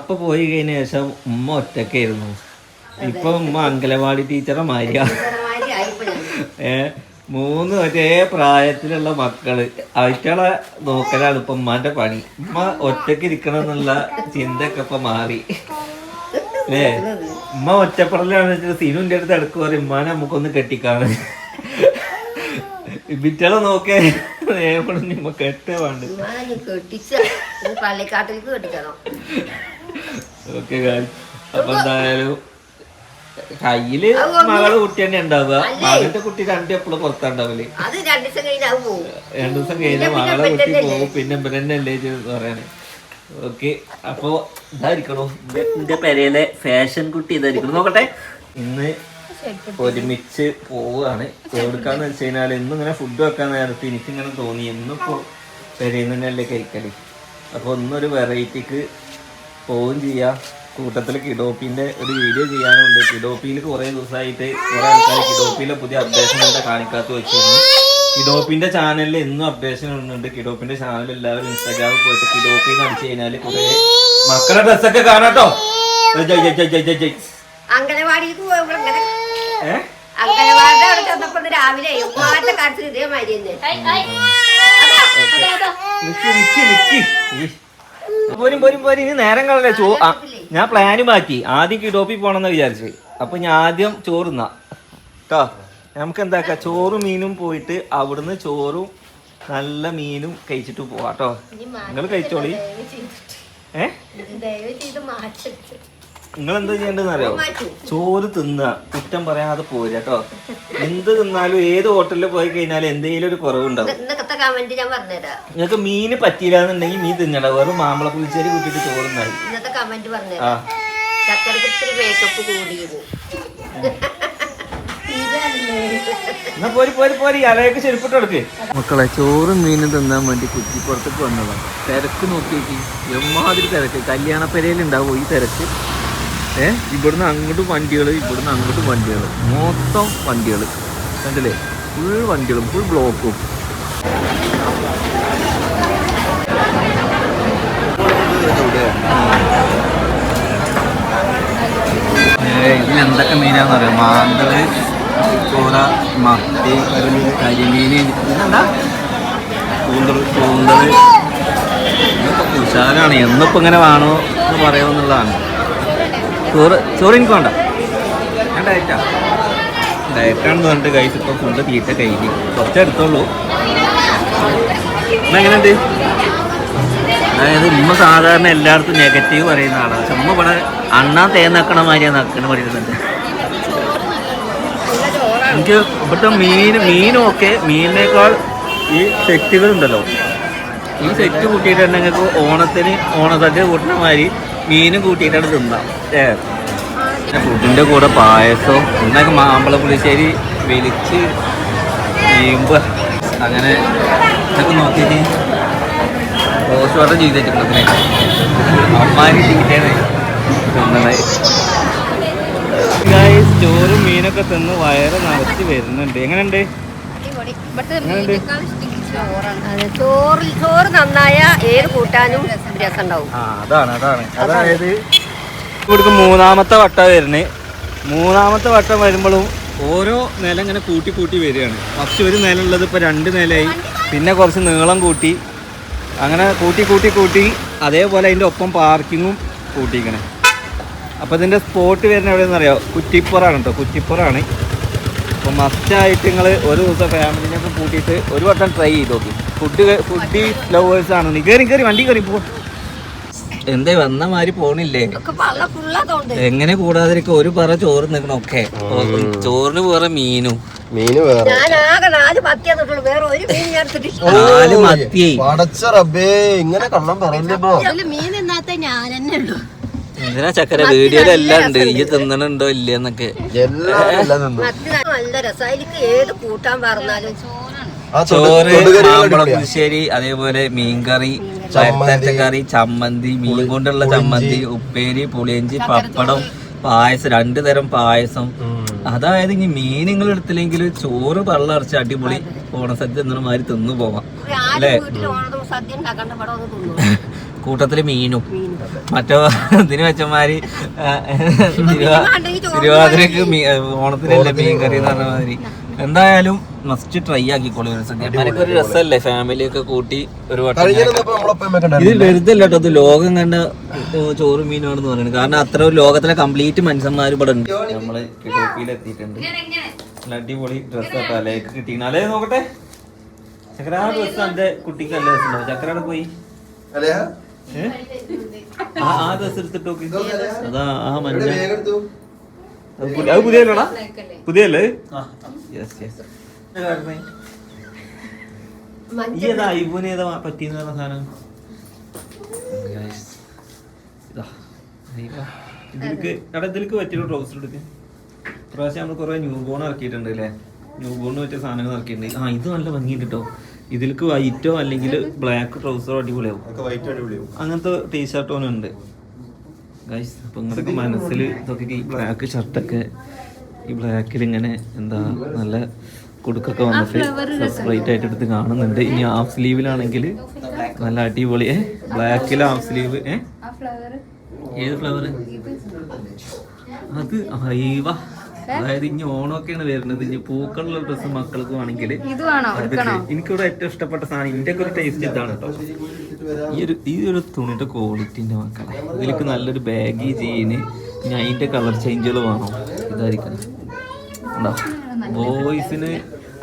വാപ്പ പോയി കഴിഞ്ഞ ശേഷം ഉമ്മ ഒറ്റക്കായിരുന്നു. ഇപ്പൊ ഉമ്മ അംഗനവാടി ടീച്ചറെ മാരിയ. 3 ഒരേ പ്രായത്തിലുള്ള മക്കള് അവറ്റകളെ നോക്കലാണ് ഇപ്പൊ ഉമ്മാന്റെ പണി. ഉമ്മ ഒറ്റക്ക് ഇരിക്കണം എന്നുള്ള ചിന്തയൊക്കെ ഇപ്പൊ മാറി. ഉമ്മ ഒറ്റപ്പെടലാണ് വെച്ചാൽ സീനുന്റെ അടുത്ത് അടുക്ക് പറയും ഉമ്മാനെ നമുക്കൊന്ന് കെട്ടിക്കാണ്. വിറ്റളെ നോക്കേ കെട്ടേ വേണ്ട. ഓക്കെ അപ്പൊ എന്തായാലും കയ്യില് മകള് കുട്ടി തന്നെ ഉണ്ടാവുക. മകളുടെ കുട്ടി 2 എപ്പോഴും പുറത്തുണ്ടാവില്ലേ. 2 ദിവസം കഴിഞ്ഞാൽ മകളെ കുട്ടി പോകും. പിന്നെ ഇവരെന്നല്ലേ പറയാന്. ഓക്കെ അപ്പൊ ഇതായിരിക്കണോ എന്റെ പെരയിലെ ഫാഷൻ കുട്ടി ഇതായിരിക്കണം. നോക്കട്ടെ ഇന്ന് ഒരുമിച്ച് പോവുകയാണ്. എവിടുക്കാന്ന് വെച്ച് കഴിഞ്ഞാൽ ഇന്നും ഇങ്ങനെ ഫുഡ് വെക്കാൻ നേരത്തെ എനിക്കിങ്ങനെ തോന്നി എന്നിപ്പോ പെരയിൽ നിന്ന് തന്നെയല്ലേ കഴിക്കല്. അപ്പൊ ഒന്നൊരു വെറൈറ്റിക്ക് പോവുകയും ചെയ്യാം. കൂട്ടത്തിൽ കിഡോപ്പിന്റെ ഒരു വീഡിയോ ചെയ്യാനുണ്ട്. കിഡോപ്പിയിൽ കുറെ ദിവസമായിട്ട് കുറെ ആൾക്കാർ കിഡോപ്പിയിലെ പുതിയ അപ്ഡേഷൻ എന്താ കാണിക്കാത്ത വെച്ചിരുന്നു. കിഡോപ്പിന്റെ ചാനലിൽ എന്നും അപ്ഡേഷൻ ഉണ്ട്. കിഡോപ്പിന്റെ ചാനൽ എല്ലാവരും ഇൻസ്റ്റാഗ്രാമിൽ പോയിട്ട് കിഡോപ്പിന്ന് അടിച്ചു കഴിഞ്ഞാല് കുറെ മക്കളുടെ ഡ്രസ്സൊക്കെ കാണാട്ടോ. ഇനി നേരം കളഞ്ഞ ഞാൻ പ്ലാന് മാറ്റി. ആദ്യം കിഡോപ്പി പോണെന്ന് വിചാരിച്ചു. അപ്പൊ ഞാൻ ആദ്യം ചോറുന്നാ കേട്ടോ. നമുക്ക് എന്താക്കാം, ചോറും മീനും പോയിട്ട് അവിടുന്ന് ചോറും നല്ല മീനും കഴിച്ചിട്ട് പോവാട്ടോ. നിങ്ങൾ കഴിച്ചോളി. നിങ്ങൾ എന്താ ചെയ്യേണ്ടതെന്ന് അറിയോ? ചോറ് തിന്നുക, കുറ്റം പറയാതെ പോരുക കേട്ടോ. എന്ത് തിന്നാലും ഏത് ഹോട്ടലിൽ പോയി കഴിഞ്ഞാലും എന്തെങ്കിലും ഒരു കുറവുണ്ടാവും. നിങ്ങൾക്ക് മീന് പറ്റിയില്ല എന്നുണ്ടെങ്കിൽ മീൻ തിന്നണ്ട. വെറും മാമ്പള പുളിശ്ശേരി കൂട്ടിട്ട് ചോറുന്നായി. എന്നാ പോരി അലയൊക്കെ ചെരുപ്പിട്ട് കൊടുക്ക്. മക്കളെ ചോറും മീനും തിന്നാൻ വേണ്ടി കുറ്റിപ്പുറത്തേക്ക് വന്നതാണ്. തിരക്ക് നോക്കിയേക്ക്, എമ്മാതിരി തിരക്ക്. കല്യാണപ്പെരയിലുണ്ടാവും ഈ തിരക്ക്. ഇവിടുന്ന് അങ്ങോട്ടും വണ്ടികൾ, ഇവിടുന്ന് അങ്ങോട്ടും വണ്ടികൾ, മൊത്തം വണ്ടികൾ കണ്ടില്ലേ. ഫുൾ വണ്ടികളും ഫുൾ ബ്ലോക്കും. ഇതിലെന്തൊക്കെ മീനാന്ന് പറയാം. മാന്തള്, ചോറ, മത്തി, കരിമീന്, ഇതെന്താ കൂന്തള്. ഇതൊക്കെ ഉഷാറാണ്. എന്നിപ്പോൾ ഇങ്ങനെ വേണോ എന്ന് പറയുമെന്നുള്ളതാണ്. ചോറ് എനിക്ക് വേണ്ട, ഞാൻ ഡയറ്റാണെന്ന് പറഞ്ഞിട്ട് കഴിച്ച് ഇപ്പോൾ ഫുഡ് തീറ്റ കഴിഞ്ഞ് കുറച്ചെടുത്തോളൂ. എങ്ങനെയുണ്ട്? അതായത് ഉമ്മ സാധാരണ എല്ലായിടത്തും നെഗറ്റീവ് പറയുന്ന ആളാണ്. പക്ഷെ ഉമ്മ ഇവിടെ അണ്ണാൻ തേന്നക്കണ മാതിരിയാണ് നക്കണ പറയുന്നുണ്ട്. എനിക്ക് ഇവിടുത്തെ മീനും ഒക്കെ മീനിനേക്കാൾ ഈ സെറ്റുകളുണ്ടല്ലോ, ഈ സെറ്റ് കൂട്ടിയിട്ട് തന്നെ നിങ്ങൾക്ക് ഓണസദ്യ കൂട്ടുന്ന മാതിരി മീനും കൂട്ടിയിട്ടാണ് തിന്നാം. ഫുഡിൻ്റെ കൂടെ പായസവും ഇന്നൊക്കെ മാമ്പള പുളിശ്ശേരി വെലിച്ച് വീമ്പ് അങ്ങനെ ഇതൊക്കെ നോക്കിയിട്ട് റോസ് വാട്ടർ ചെയ്ത് വെച്ചിട്ടുണ്ടേ അമ്മാരി തീറ്റയാണ് തിന്നണേ. ചോറും മീനൊക്കെ തിന്ന് വയറ് നിറച്ച് വരുന്നുണ്ട്. എങ്ങനെയുണ്ട്? ചോറ് നന്നായ ഏത് കൂട്ടാനും രസം ഉണ്ടാവും. അതാണ് അതായത് ഇവിടേക്ക് 3ാമത്തെ വട്ടം വരുന്നത്. 3ാമത്തെ വട്ടം വരുമ്പോഴും ഓരോ നില ഇങ്ങനെ കൂട്ടി വരികയാണ്. ഫസ്റ്റ് ഒരു നില ഉള്ളത് ഇപ്പോൾ 2 നിലയായി, പിന്നെ കുറച്ച് നീളം കൂട്ടി, അങ്ങനെ കൂട്ടി അതേപോലെ അതിൻ്റെ ഒപ്പം പാർക്കിങ്ങും കൂട്ടിക്കണേ. അപ്പോൾ ഇതിൻ്റെ സ്പോട്ട് വരുന്ന എവിടെയെന്ന് അറിയാമോ? കുറ്റിപ്പുറമാണ് കേട്ടോ. കുറ്റിപ്പുറമാണ്. അപ്പോൾ മസ്റ്റായിട്ട് നിങ്ങൾ ഒരു ദിവസം ഫാമിലിനൊക്കെ കൂട്ടിയിട്ട് ഒരു വട്ടം ട്രൈ ചെയ്ത് നോക്കി. ഫുഡ് ലവേഴ്സാണ്. നീ കയറി വണ്ടി കയറി പോ. എന്തേ വന്ന മാതിരി പോണില്ലേ? എങ്ങനെ കൂടാതിരിക്കും? ഒരു പറ ചോറ് നിൽക്കണം. ഒക്കെ ചോറിന് വേറെ മീനും 4 മത്തി. എന്തിനാ ചക്കര വീഡിയോയിലെല്ലാം ഉണ്ട്. ഈ തിന്നണുണ്ടോ ഇല്ലെന്നൊക്കെ. നല്ല രസം. ഏത് കൂട്ടാൻ പറഞ്ഞാലും ചോറ്, മാമ്പഴ പുളിശ്ശേരി, അതേപോലെ മീൻകറി, കറി, ചമ്മന്തി, മീൻ കൊണ്ടുള്ള ചമ്മന്തി, ഉപ്പേരി, പുളിയഞ്ചി, പപ്പടം, പായസം, 2 തരം പായസം. അതായത് ഇനി മീൻ നിങ്ങൾ എടുത്തില്ലെങ്കിൽ ചോറ് പള്ളറച്ച് അടിപൊളി ഓണസദ്യ തിന്നണ മാതിരി തിന്നു പോവാം അല്ലേ? കൂട്ടത്തില് മീനും മറ്റോ ഇതിന് വെച്ചമാതിരി തിരുവാതിരക്ക് ഓണത്തിനല്ലേ മീൻ കറി എന്ന് പറഞ്ഞ മാതിരി. എന്തായാലും മസ്റ്റ് ട്രൈ ആക്കിക്കോളൂ സദ്യ. ഒരു രസമല്ലേ ഫാമിലി ഒക്കെ കൂട്ടി ഒരു വട്ടം. ഇത് വെറുതെ അല്ല കേട്ടോ, ഇത് ലോകം കണ്ട ചോറും മീനാണെന്ന് പറയുന്നത്. കാരണം അത്ര ലോകത്തിലെ കംപ്ലീറ്റ് മനുഷ്യന്മാർ ഇവിടെ ഉണ്ട്. നമ്മള് കിടോപ്പിയിൽ എത്തിയിട്ടുണ്ട്. അടിപൊളി ഡ്രസ് ആട്ടോ അലേക്ക് കിട്ടിക്കണം. അല്ലേ നോക്കട്ടെ ചക്കര ആ ഡ്രസ് എന്റെ കുട്ടിക്ക് നല്ല രസമുണ്ടാവും. ചക്കരയുടെ പോയി ആ ഡ്രസ് എടുത്തിട്ട് നോക്കി. അതാ ആ മഞ്ഞ അത് പുതിയല്ലോടാ, പുതിയല്ലേ? ഏതാ ഇവന് ഏതാ പറ്റിയെന്ന് പറഞ്ഞ സാധനം? ഇതിലേക്ക് പറ്റിയൊരു ട്രൗസർ എടുക്കുക. പ്രാവശ്യം നമ്മൾ കുറെ ന്യൂ ബോൺ ഇറക്കിയിട്ടുണ്ട് അല്ലേ, ന്യൂ ബോണിന് പറ്റിയ സാധനങ്ങൾ ഇറക്കിയിട്ടുണ്ട്. ആ ഇത് നല്ല ഭംഗിയുണ്ട് കേട്ടോ. ഇതിലേക്ക് വൈറ്റോ അല്ലെങ്കിൽ ബ്ലാക്ക് ട്രൗസറോ അടിപൊളിയാവും. അങ്ങനത്തെ ടീഷർട്ടോനും ഉണ്ട് ഗൈസ്. അപ്പൊ നിങ്ങളുടെ മനസ്സിൽ ഇതൊക്കെ ഈ ബ്ലാക്ക് ഷർട്ടൊക്കെ ഈ ബ്ലാക്കിൽ ഇങ്ങനെ എന്താ നല്ല കുടുക്കൊക്കെ വന്നിട്ട് സെപ്പറേറ്റ് ആയിട്ട് എടുത്ത് കാണുന്നുണ്ട്. ഇനി ഹാഫ് സ്ലീവിലാണെങ്കിൽ നല്ല അടിപൊളി ബ്ലാക്കിൽ ഹാഫ് സ്ലീവ്. ഏത് ഫ്ലവർ അത്? അയ്യവ, അതായത് ഇനി ഓണമൊക്കെയാണ് വരുന്നത്. ഇനി പൂക്കളുള്ള ഡ്രസ്സ് മക്കൾക്ക് വേണമെങ്കിൽ എനിക്കിവിടെ ഏറ്റവും ഇഷ്ടപ്പെട്ട സാധനം, ഇതിന്റെ ഒക്കെ ഒരു ടേസ്റ്റ് ഇതാണ് കേട്ടോ. ഈ ഒരു തുണിയുടെ ക്വാളിറ്റിന്റെ മക്കളെ, ഇതിലേക്ക് നല്ലൊരു ബാഗി ജീന്. ഇനി അതിന്റെ കളർ ചേഞ്ചുകൾ വേണം. ഇതായിരിക്കണം ഉണ്ടോ. ബോയ്സിന്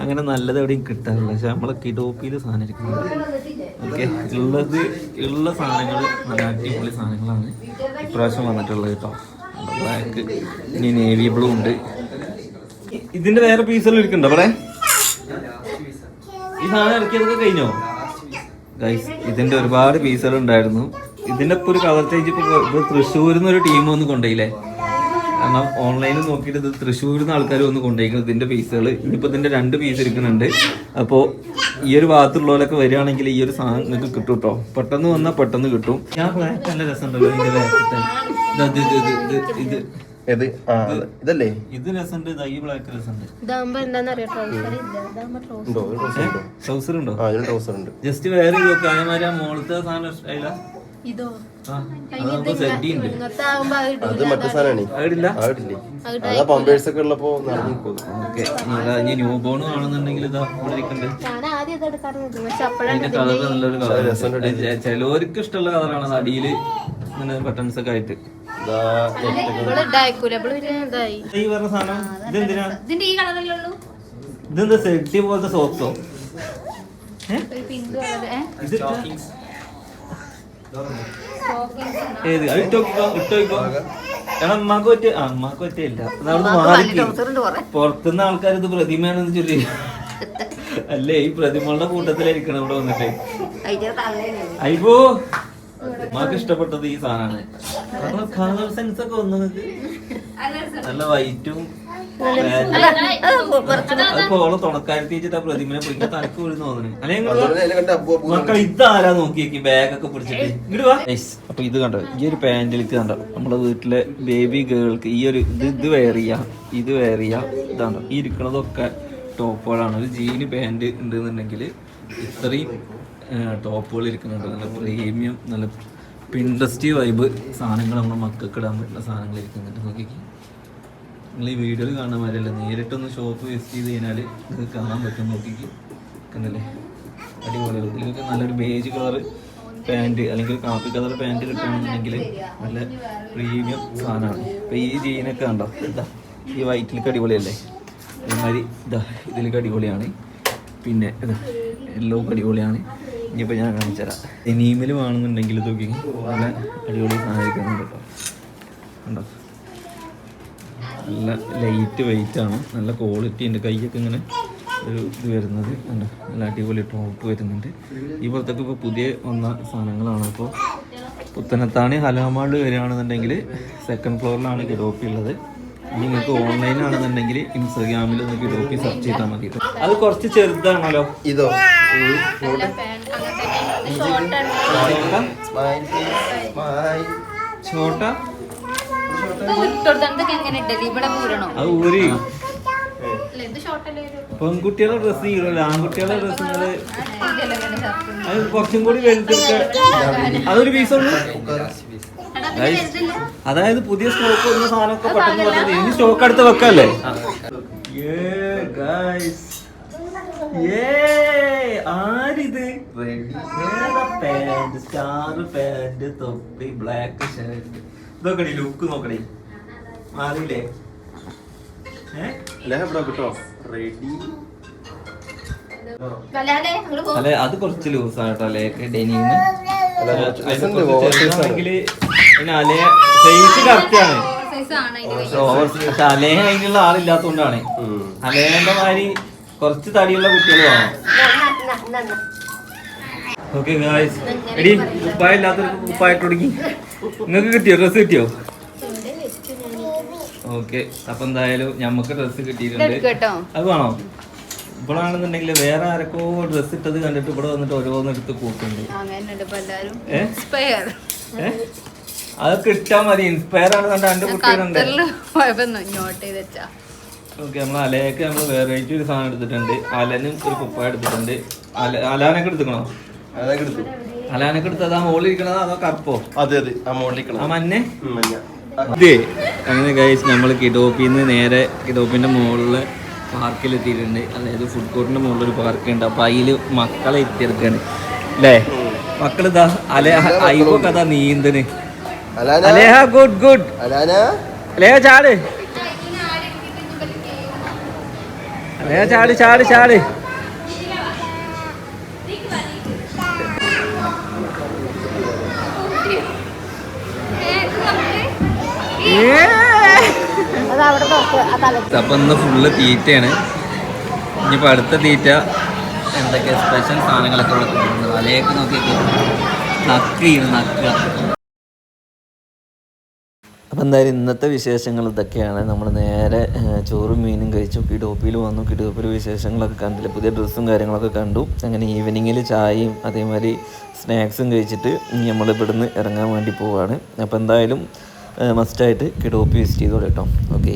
അങ്ങനെ നല്ലത് എവിടെയും കിട്ടാറില്ല, പക്ഷെ നമ്മളെ കിഡോപ്പിയിൽ സാധനം ഇരിക്കുന്നത്. ഓക്കെ, ഉള്ള സാധനങ്ങൾ നല്ല അടിപൊളി സാധനങ്ങളാണ് ഇപ്രാവശ്യം വന്നിട്ടുള്ളത് കേട്ടോ. ബ്ലാക്ക്, ഇനി നേവി ബ്ലൂ ഉണ്ട്. ഇതിന്റെ വേറെ പീസുകൾ ഇരിക്കണ്ടോ അവിടെ? ഈ സാധനം ഇറക്കിയതൊക്കെ കഴിഞ്ഞോ ഗൈസ്? ഇതിന്റെ ഒരുപാട് പീസുകൾ ഉണ്ടായിരുന്നു. ഇതിന്റെ ഇപ്പൊ ഒരു കളർ ചേഞ്ച് ഇപ്പൊ തൃശ്ശൂരിൽ നിന്ന് ഒരു ടീം ഒന്ന് കൊണ്ടുപോയില്ലേ. കാരണം ഓൺലൈനിൽ നോക്കിയിട്ട് ഇത് തൃശ്ശൂരിൽ നിന്ന് ആൾക്കാർ വന്ന് കൊണ്ടുപോയിരിക്കുന്നത് ഇതിന്റെ പീസുകൾ. ഇനിയിപ്പോ ഇതിന്റെ 2 പീസ് ഇരിക്കുന്നുണ്ട്. അപ്പോ ഈ ഒരു ഭാഗത്തുള്ളവരൊക്കെ വരികയാണെങ്കിൽ ഈ ഒരു സാധനം നിങ്ങൾക്ക് കിട്ടും കേട്ടോ. പെട്ടെന്ന് വന്നാൽ പെട്ടെന്ന് കിട്ടും. ഞാൻ ബ്ലാക്ക് നല്ല രസമുണ്ടല്ലോ ഇതിന്റെ ബാക്കിൽ. ഇതല്ലേ ഇത് രസമുണ്ട്. ഈ ബ്ലാക്ക് രസമുണ്ട്. ട്രൗസർ ഉണ്ടോ? ജസ്റ്റ് വേറെ നോക്കുക. അതേമാതിരി ആ മോളത്തെ സാധനം ഇഷ്ടമായില്ല. ന്യൂ ബോൺ ആണെന്നുണ്ടെങ്കിൽ ഇതാ ഇവിടെ ഇരിക്കുന്നുണ്ട്. കളർ നല്ലൊരു കളർ. ചിലവർക്ക് ഇഷ്ടമുള്ള കളറാണ്. അടിയില് ഇങ്ങനെ ബട്ടൺസ് ഒക്കെ ആയിട്ട്. ഈ പറഞ്ഞ സാധനം ഇതെന്തിനാ? ഇതെന്താ സെഡി പോലത്തെ സോക്സോ? ഏത് ഇട്ടോക്കോ കാരണം അമ്മക്ക് പറ്റില്ല. പുറത്തുനിന്ന് ആൾക്കാർ ഇത് പ്രതിമയാണെന്ന് ചൊല്ലി അല്ലേ ഈ പ്രതിമകളുടെ കൂട്ടത്തിലായിരിക്കണം ഇവിടെ വന്നിട്ട്. അയ്യോ അമ്മക്ക് ഇഷ്ടപ്പെട്ടത് ഈ സാധനമാണ്. കാരണം കളർ സെൻസ് ഒക്കെ വന്നു നല്ല വൈറ്റും. അതിപ്പോ ഓളെ തുണക്കാരത്തി വെച്ചിട്ട് ആ പ്രതിമനെ പിടിക്കാൻ തലക്ക് വീഴുന്നു തോന്നുന്നു. അല്ലെങ്കിൽ മക്കൾ ഇതാരാ നോക്കി ബാഗൊക്കെ പിടിച്ചിട്ട് ഇങ്ങോട്ട് വാ. അപ്പൊ ഇത് കണ്ടോ, ഈ ഒരു പാന്റിലേക്ക് കണ്ടോ നമ്മളെ വീട്ടിലെ ബേബി ഗേൾക്ക് ഈ ഒരു ഇത് വെയർ ചെയ്യാം, ഇത് വെയർ ചെയ്യാം. ഇതാണ്ടോ ഈ ഇരിക്കണതൊക്കെ ടോപ്പുകളാണ്. ഒരു ജീന് പാന്റ് ഉണ്ടെന്നുണ്ടെങ്കിൽ ഇത്രയും ടോപ്പുകൾ ഇരിക്കുന്നുണ്ട്. നല്ല പ്രീമിയം നല്ല പിൻട്രസ്റ്റ് വൈബ് സാധനങ്ങൾ നമ്മുടെ മക്കൾക്ക് ഇടാൻ പറ്റുന്ന സാധനങ്ങൾ ഇരിക്കുന്നുണ്ട്. നോക്കിക്കേ, നിങ്ങൾ ഈ വീഡിയോയിൽ കാണാൻ മാതിരിയല്ല, നേരിട്ടൊന്ന് ഷോപ്പ് വിസിറ്റ് ചെയ്ത് കഴിഞ്ഞാൽ നിങ്ങൾക്ക് കാണാൻ പറ്റും. നോക്കിക്ക് കണ്ടല്ലേ അടിപൊളിയാണ്. ഇതിലേക്ക് നല്ലൊരു ബേജ് കളർ പാൻറ്റ് അല്ലെങ്കിൽ കാപ്പി കളർ പാൻറ്റ് കിട്ടുകയാണെന്നുണ്ടെങ്കിൽ നല്ല പ്രീമിയം സാധനമാണ്. അപ്പോൾ ഈ ജീനൊക്കെ കണ്ടോ, ഇതാ ഈ വൈറ്റിലേക്ക് അടിപൊളിയല്ലേ. അതേമാതിരി ഇതാ ഇതിലേക്ക് അടിപൊളിയാണ്. പിന്നെ ഇത് യെല്ലോക്ക് അടിപൊളിയാണ്. ഇനിയിപ്പോൾ ഞാൻ കാണിച്ചു തരാം. എനിമിൽ വേണമെന്നുണ്ടെങ്കിൽ ഇതൊക്കെ നല്ല അടിപൊളി സാധനം കേട്ടോ. കണ്ടോ നല്ല ലൈറ്റ് വെയിറ്റ് ആണ്, നല്ല ക്വാളിറ്റി ഉണ്ട്. കൈയൊക്കെ ഇങ്ങനെ ഒരു ഇത് വരുന്നത് കണ്ടോ, നല്ല അടിപൊളി ടോപ്പ് വരുന്നുണ്ട്. ഈ പുറത്തൊക്കെ ഇപ്പോൾ പുതിയ വന്ന സാധനങ്ങളാണ്. അപ്പോൾ പുത്തനത്താണി ഹലാമാളിൽ വരികയാണെന്നുണ്ടെങ്കിൽ 2nd ഫ്ലോറിലാണ് കിഡോപ്പി ഉള്ളത്. നിങ്ങൾക്ക് ഓൺലൈനാണെന്നുണ്ടെങ്കിൽ ഇൻസ്റ്റാഗ്രാമിൽ ഒന്ന് കിഡോപ്പി സെർച്ച് ചെയ്താൽ മതി. അത് കുറച്ച് ചെറുതാണല്ലോ. ഇതോ ചോട്ട അത് ഊരി പെൺകുട്ടികളുടെ ഡ്രസ്സ് ചെയ്യൂല, ആൺകുട്ടികളുടെ ഡ്രസ്സ് നിങ്ങള് അത് കുറച്ചും കൂടി വലുതെടുക്ക. അതൊരു പീസുള്ളൂ. അതായത് പുതിയ സ്റ്റോക്ക് വന്ന സാധനമൊക്കെ പെട്ടെന്ന് പറഞ്ഞത് ഇനി സ്റ്റോക്ക് അടുത്ത് വെക്കല്ലേ. ആരിത് പാന്റ്, സ്റ്റാർ പാന്റ്, തൊപ്പി, ബ്ലാക്ക് ഷർട്ട്, ഇതൊക്കെ ലുക്ക് നോക്കണേ മാറിയില്ലേ? കിട്ടോ റെഡി. അല്ലെ അത് കുറച്ച് ലൂസാണ് കേട്ടോ. അല്ലേക്ക് ഡെനിമ് അലയ സൈസ് കറക്റ്റാണ്. പക്ഷെ അലയ അതിനുള്ള ആളില്ലാത്തോണ്ടാണ്. അലയന്റെ മാതിരി കുറച്ച് തടിയുള്ള കുട്ടികൾ വേണം. ഓക്കെ ഗായ്സ്, എടി കുപ്പായ ഇല്ലാത്തൊരു കുപ്പായിട്ട് തുടങ്ങി. നിങ്ങൾക്ക് കിട്ടിയോ? ഡ്രസ്സ് കിട്ടിയോ? ഓക്കെ, അപ്പൊ എന്തായാലും ഞമ്മക്ക് ഡ്രസ്സ് കിട്ടിയിട്ടുണ്ട്. അത് വേണോ? ഇപ്പോഴാണെന്നുണ്ടെങ്കിൽ വേറെ ആരൊക്കെ ഡ്രസ്സ് ഇട്ടത് കണ്ടിട്ട് ഇവിടെ വന്നിട്ട് ഓരോന്ന് എടുത്ത് കൂട്ടുണ്ട്. അതൊക്കെ ഇട്ടാ മതി. ഇൻസ്പയർ ആണ് കണ്ട എന്റെ കുട്ടികളുണ്ട്. ഓക്കെ, നമ്മൾ അലയൊക്കെ നമ്മൾ വെറൈറ്റി ഒരു സാധനം എടുത്തിട്ടുണ്ട്. അലനും ഒരു കുപ്പായ എടുത്തിട്ടുണ്ട്. അലാനൊക്കെ എടുത്തിക്കണോ? അലാനൊക്കെ എടുത്തത് ആ മോളിൽ ഇരിക്കണതോ അതോ കറുപ്പോ? അതെ അതെ, ആ മഞ്ഞ. ഇതേ അങ്ങനെ ഗൈസ് നമ്മൾ കിഡോപ്പിന്ന് നേരെ കിഡോപ്പിന്റെ മുകളില് പാർക്കിലെത്തിയിട്ടുണ്ട്. അതായത് ഫുഡ് കോർട്ടിന്റെ മുകളിലൊരു പാർക്ക് ഉണ്ട്. അപ്പൊ അതില് മക്കളെ എത്തിയെടുക്കാണ് അല്ലേ? മക്കളിതാ അയ്യോ കഥ നീന്തന്. അലേഹ ഗുഡ് ഗുഡ്. അലേഹ ചാട്, അലേഹ ചാട് ചാട് ചാട്. അപ്പൊ ഇന്ന് ഫുള്ള് തീറ്റയാണ്. ഇനിയിപ്പോ അടുത്ത തീറ്റ എന്തൊക്കെ സ്പെഷ്യൽ സാധനങ്ങളൊക്കെ ഇവിടെ കൊണ്ടുവരുന്നത്. അലയൊക്കെ നോക്കിയിട്ട് നക്കുക. അപ്പം എന്തായാലും ഇന്നത്തെ വിശേഷങ്ങൾ ഇതൊക്കെയാണ്. നമ്മൾ നേരെ ചോറും മീനും കഴിച്ചു. കിഡോപ്പിയിൽ വന്നു. കിഡോപ്പിൽ വിശേഷങ്ങളൊക്കെ കണ്ടില്ല. പുതിയ ഡ്രസ്സും കാര്യങ്ങളൊക്കെ കണ്ടു. അങ്ങനെ ഈവനിങ്ങിൽ ചായയും അതേമാതിരി സ്നാക്സും കഴിച്ചിട്ട് നമ്മൾ ഇവിടുന്ന് ഇറങ്ങാൻ വേണ്ടി പോവുകയാണ്. അപ്പോൾ എന്തായാലും മസ്റ്റായിട്ട് കിഡോപ്പി വിസിറ്റ് ചെയ്തോളൂ കേട്ടോ. ഓക്കെ.